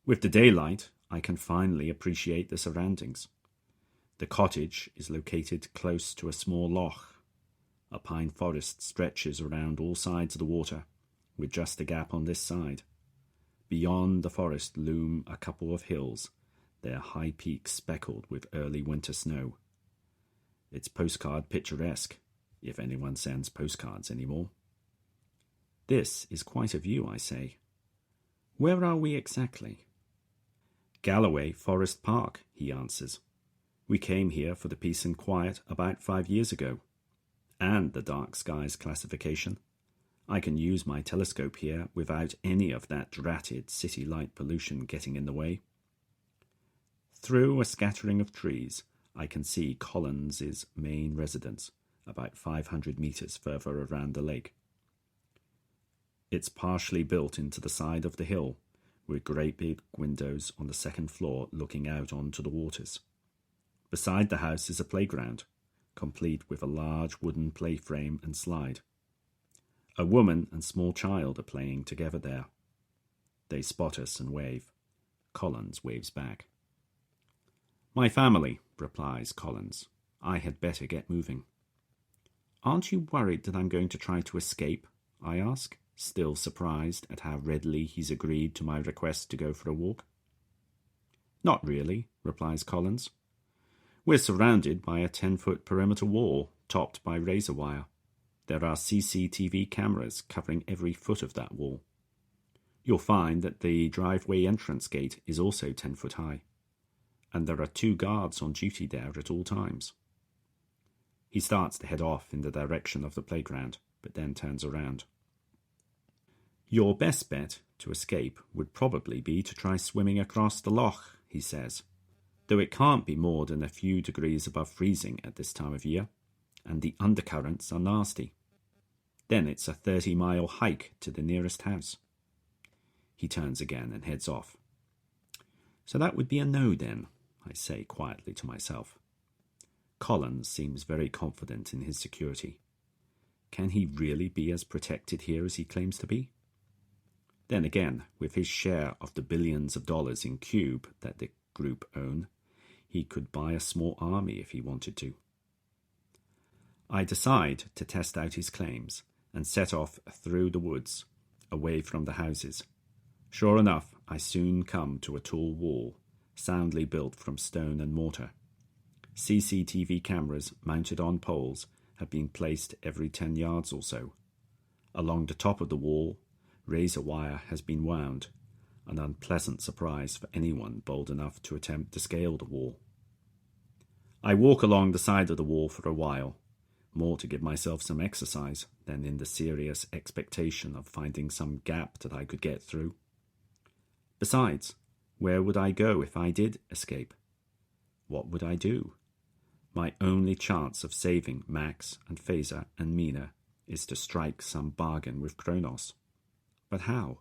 With the daylight, I can finally appreciate the surroundings. The cottage is located close to a small loch. A pine forest stretches around all sides of the water, with just a gap on this side. Beyond the forest loom a couple of hills, their high peaks speckled with early winter snow. It's postcard picturesque, if anyone sends postcards anymore. This is quite a view, I say. Where are we exactly? Galloway Forest Park, he answers. We came here for the peace and quiet about 5 years ago, and the dark skies classification. I can use my telescope here without any of that dratted city light pollution getting in the way. Through a scattering of trees, I can see Collins's main residence, about 500 metres further around the lake. It's partially built into the side of the hill, with great big windows on the second floor looking out onto the waters. Beside the house is a playground, complete with a large wooden play frame and slide. A woman and small child are playing together there. They spot us and wave. Collins waves back. My family, replies Collins. I had better get moving. Aren't you worried that I'm going to try to escape? I ask, still surprised at how readily he's agreed to my request to go for a walk. Not really, replies Collins. We're surrounded by a 10-foot perimeter wall topped by razor wire. There are CCTV cameras covering every foot of that wall. You'll find that the driveway entrance gate is also 10 foot high, and there are 2 guards on duty there at all times. He starts to head off in the direction of the playground, but then turns around. Your best bet to escape would probably be to try swimming across the loch, he says, though it can't be more than a few degrees above freezing at this time of year, and the undercurrents are nasty. Then it's a 30-mile hike to the nearest house. He turns again and heads off. So that would be a no then, I say quietly to myself. Collins seems very confident in his security. Can he really be as protected here as he claims to be? Then again, with his share of the billions of dollars in Cube that the group own, he could buy a small army if he wanted to. I decide to test out his claims and set off through the woods, away from the houses. Sure enough, I soon come to a tall wall, soundly built from stone and mortar. CCTV cameras mounted on poles have been placed every 10 yards or so. Along the top of the wall, razor wire has been wound, an unpleasant surprise for anyone bold enough to attempt to scale the wall. I walk along the side of the wall for a while, more to give myself some exercise than in the serious expectation of finding some gap that I could get through. Besides, where would I go if I did escape? What would I do? My only chance of saving Max and Phaser and Mina is to strike some bargain with CHRONOS. But how?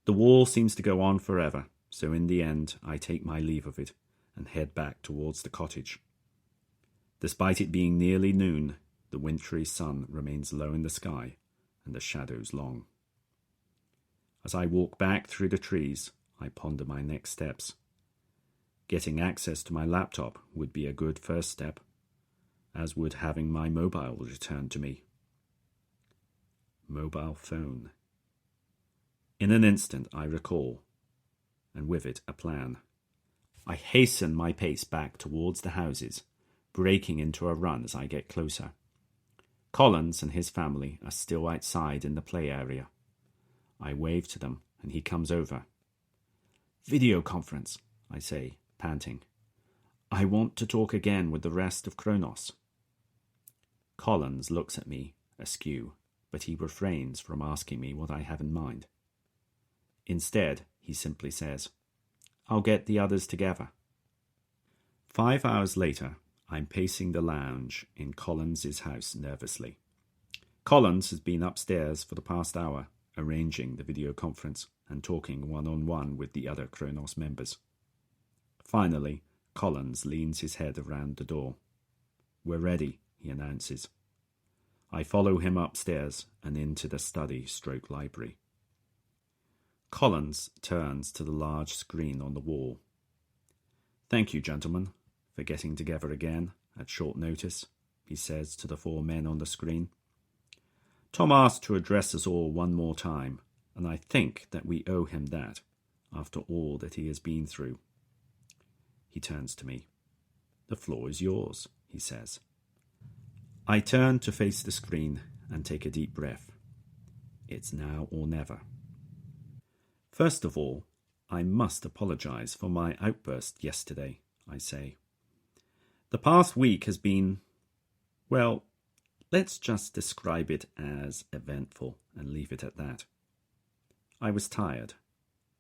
The wall seems to go on forever, so in the end I take my leave of it and head back towards the cottage. Despite it being nearly noon, the wintry sun remains low in the sky and the shadows long. As I walk back through the trees, I ponder my next steps. Getting access to my laptop would be a good first step, as would having my mobile returned to me. Mobile phone. In an instant I recall, and with it a plan. I hasten my pace back towards the houses, breaking into a run as I get closer. Collins and his family are still outside in the play area. I wave to them, and he comes over. "Video conference," I say, panting. "I want to talk again with the rest of CHRONOS." Collins looks at me askew, but he refrains from asking me what I have in mind. Instead, he simply says, "I'll get the others together." 5 hours later, I'm pacing the lounge in Collins's house nervously. Collins has been upstairs for the past hour, arranging the video conference and talking one-on-one with the other CHRONOS members. Finally, Collins leans his head around the door. "We're ready," he announces. I follow him upstairs and into the study/library. Collins turns to the large screen on the wall. "Thank you, gentlemen, for getting together again at short notice," he says to the 4 men on the screen. "Tom asked to address us all one more time, and I think that we owe him that, after all that he has been through." He turns to me. "The floor is yours," he says. I turn to face the screen and take a deep breath. It's now or never. "First of all, I must apologize for my outburst yesterday," I say. "The past week has been, well, let's just describe it as eventful and leave it at that. I was tired,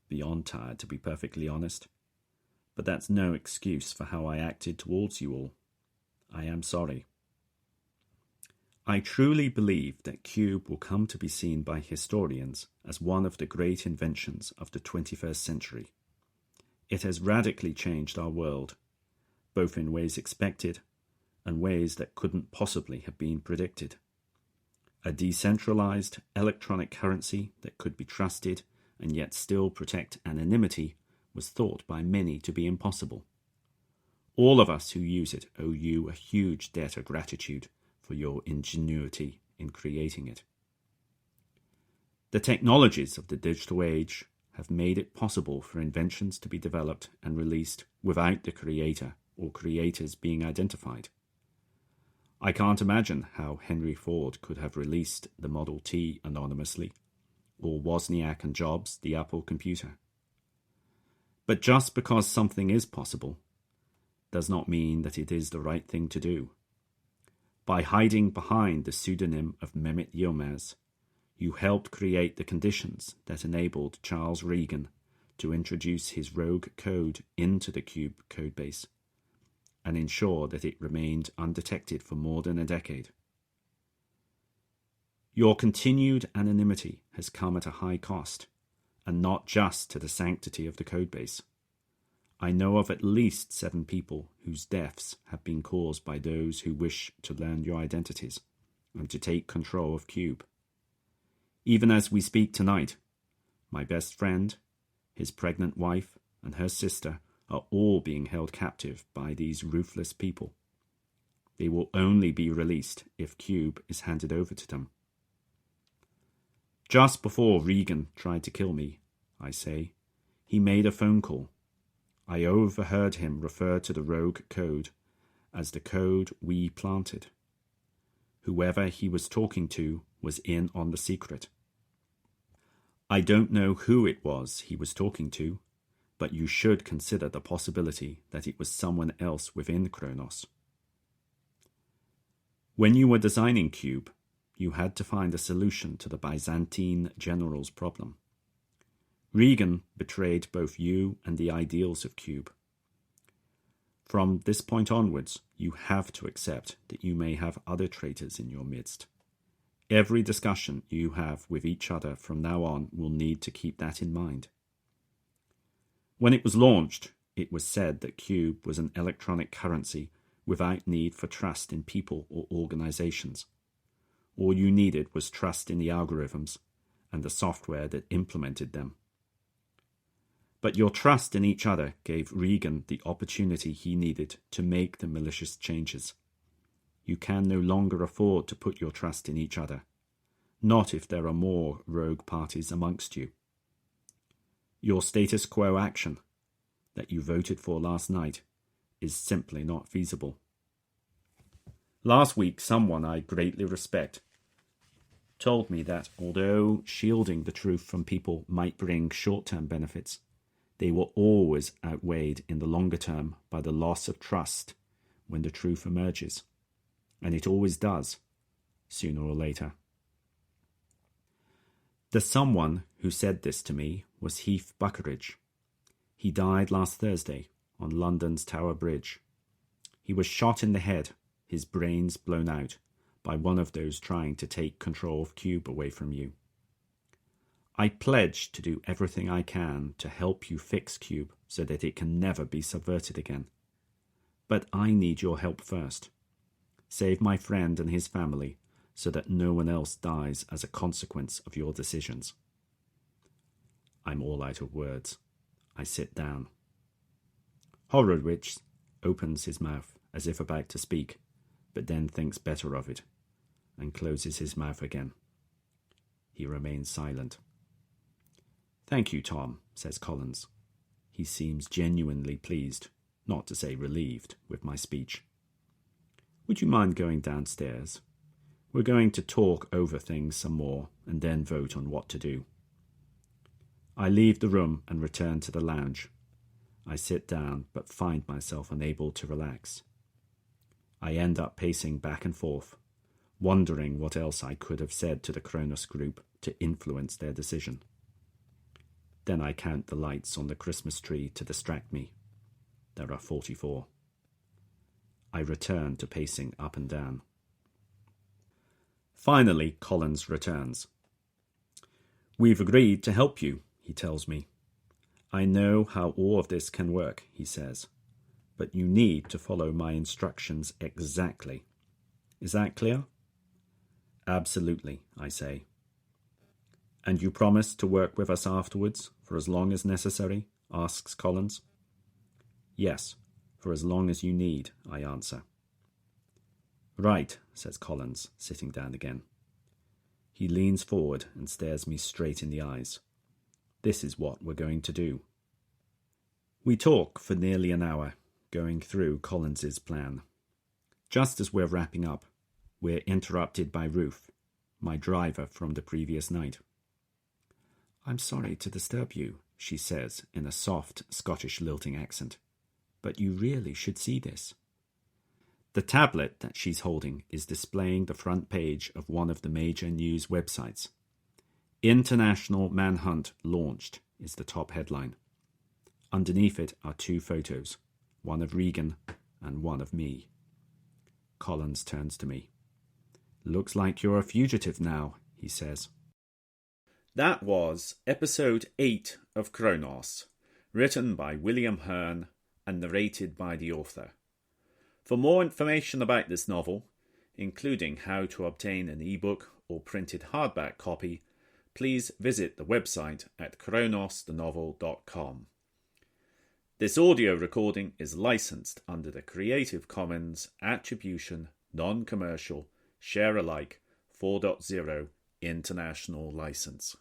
beyond tired to be perfectly honest, but that's no excuse for how I acted towards you all. I am sorry. I truly believe that Cube will come to be seen by historians as one of the great inventions of the 21st century. It has radically changed our world, both in ways expected and ways that couldn't possibly have been predicted. A decentralized electronic currency that could be trusted and yet still protect anonymity was thought by many to be impossible. All of us who use it owe you a huge debt of gratitude for your ingenuity in creating it. The technologies of the digital age have made it possible for inventions to be developed and released without the creator or creators being identified. I can't imagine how Henry Ford could have released the Model T anonymously, or Wozniak and Jobs the Apple computer. But just because something is possible does not mean that it is the right thing to do. By hiding behind the pseudonym of Mehmet Yilmaz, you helped create the conditions that enabled Charles Reagan to introduce his rogue code into the Cube codebase and ensure that it remained undetected for more than a decade. Your continued anonymity has come at a high cost, and not just to the sanctity of the codebase. I know of at least 7 people whose deaths have been caused by those who wish to learn your identities and to take control of Cube. Even as we speak tonight, my best friend, his pregnant wife, and her sister are all being held captive by these ruthless people. They will only be released if Cube is handed over to them. Just before Regan tried to kill me, I say, he made a phone call. I overheard him refer to the rogue code as the code we planted. Whoever he was talking to was in on the secret. I don't know who it was he was talking to, but you should consider the possibility that it was someone else within CHRONOS. When you were designing Cube, you had to find a solution to the Byzantine general's problem. Regan betrayed both you and the ideals of Cube. From this point onwards, you have to accept that you may have other traitors in your midst. Every discussion you have with each other from now on will need to keep that in mind. When it was launched, it was said that Cube was an electronic currency without need for trust in people or organizations. All you needed was trust in the algorithms and the software that implemented them. But your trust in each other gave Regan the opportunity he needed to make the malicious changes. You can no longer afford to put your trust in each other, not if there are more rogue parties amongst you. Your status quo action that you voted for last night is simply not feasible. Last week, someone I greatly respect told me that although shielding the truth from people might bring short-term benefits, they were always outweighed in the longer term by the loss of trust when the truth emerges. And it always does, sooner or later. The someone who said this to me was Heath Buckeridge. He died last Thursday on London's Tower Bridge. He was shot in the head, his brains blown out, by one of those trying to take control of Cube away from you. I pledge to do everything I can to help you fix Cube so that it can never be subverted again. But I need your help first. Save my friend and his family so that no one else dies as a consequence of your decisions. I'm all out of words. I sit down. Horowitz opens his mouth as if about to speak, but then thinks better of it and closes his mouth again. He remains silent. "Thank you, Tom," says Collins. He seems genuinely pleased, not to say relieved, with my speech. "Would you mind going downstairs? We're going to talk over things some more and then vote on what to do." I leave the room and return to the lounge. I sit down but find myself unable to relax. I end up pacing back and forth, wondering what else I could have said to the CHRONOS group to influence their decision. Then I count the lights on the Christmas tree to distract me. There are 44. I return to pacing up and down. Finally, Collins returns. "We've agreed to help you," he tells me. "I know how all of this can work," he says, "but you need to follow my instructions exactly. Is that clear?" "Absolutely," I say. "And you promise to work with us afterwards, for as long as necessary?" asks Collins. "Yes, for as long as you need," I answer. "Right," says Collins, sitting down again. He leans forward and stares me straight in the eyes. This is what we're going to do. We talk for nearly an hour, going through Collins's plan. Just as we're wrapping up, we're interrupted by Ruth, my driver from the previous night. "I'm sorry to disturb you," she says in a soft Scottish lilting accent, "but you really should see this." The tablet that she's holding is displaying the front page of one of the major news websites. "International Manhunt Launched" is the top headline. Underneath it are 2 photos, one of Regan and one of me. Collins turns to me. Looks like you're a fugitive now, he says. That was episode 8 of CHRONOS, written by William Hearn and narrated by the author. For more information about this novel, including how to obtain an ebook or printed hardback copy, please visit the website at chronosthenovel.com. This audio recording is licensed under the Creative Commons Attribution Non-Commercial Share Alike 4.0 International License.